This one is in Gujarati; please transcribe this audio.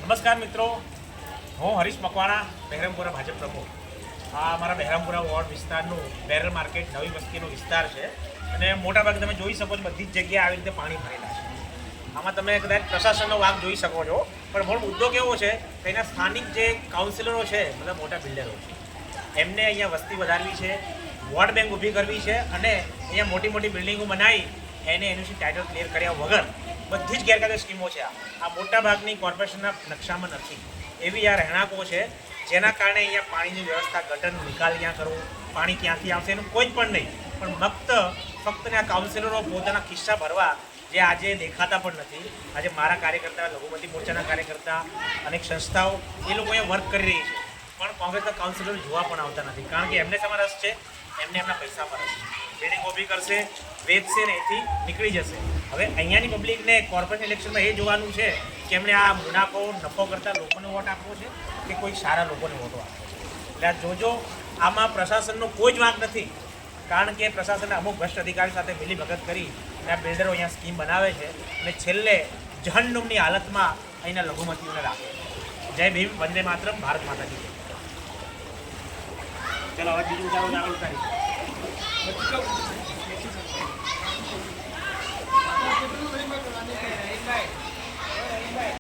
નમસ્કાર મિત્રો, હું હરીશ મકવાણા, બહેરામપુરા ભાજપ પ્રમુખ. આ અમારા બહેરામપુરા વોર્ડ વિસ્તારનું બેરલ માર્કેટ નવી વસ્તીનો વિસ્તાર છે અને મોટાભાગે તમે જોઈ શકો છો બધી જ જગ્યાએ આવી રીતે પાણી ભરેલા છે. આમાં તમે કદાચ પ્રશાસનનો વાંક જોઈ શકો છો, પણ મૂળ મુદ્દો કેવો છે કે એના સ્થાનિક જે કાઉન્સિલરો છે, મતલબ મોટા બિલ્ડરો છે, એમને અહીંયા વસ્તી વધારવી છે, વોર્ડ બેંક ઊભી કરવી છે અને અહીંયા મોટી મોટી બિલ્ડિંગો બનાવી એને એનું ટાઇટલ ક્લિયર કર્યા વગર બધી જ ગેરકાયદેસર સ્કીમો છે. આ મોટાભાગની કોર્પોરેશનના નકશામાં નથી. એવી આ રહેણાંકો છે જેના કારણે અહીંયા પાણીની વ્યવસ્થા, ગટરનો નિકાલ ક્યાં કરવો, પાણી ક્યાંથી આવશે એનું કોઈ પણ નહીં, પણ ફક્ત આ કાઉન્સિલરો પોતાના ખિસ્સા ભરવા જે આજે દેખાતા પણ નથી. આજે મારા કાર્યકર્તા, લઘુમતી મોરચાના કાર્યકર્તા, અનેક સંસ્થાઓ એ લોકો અહીંયા વર્ક કરી રહી છે, પણ કોંગ્રેસના કાઉન્સિલરો જોવા પણ આવતા નથી. કારણ કે એમને શેમાં રસ છે? એમને એમના પૈસામાં રસ છે. બિલ્ડિંગ ઊભી કરશે, વેચશે ને એથી નીકળી જશે. હવે અહીંયાની પબ્લિકને કોર્પોરેશન ઇલેક્શનમાં એ જોવાનું છે કે એમણે આ મુનાફો નફો કરતા લોકોને વોટ આપવો છે કે કોઈ સારા લોકોને વોટો આપવો છે. એટલે આ જોજો, આમાં પ્રશાસનનો કોઈ જ વાંક નથી. કારણ કે પ્રશાસને અમુક ભ્રષ્ટ અધિકારી સાથે મિલીભગત કરી અને આ બિલ્ડરો અહીંયા સ્કીમ બનાવે છે અને છેલ્લે જહન્નુમની હાલતમાં અહીંના લઘુમતીઓને રાખે છે. જય ભીમ, વંદે માતરમ, ભારત માતા કી જય. ચલો હવે બીજું આગળ ઉતારી.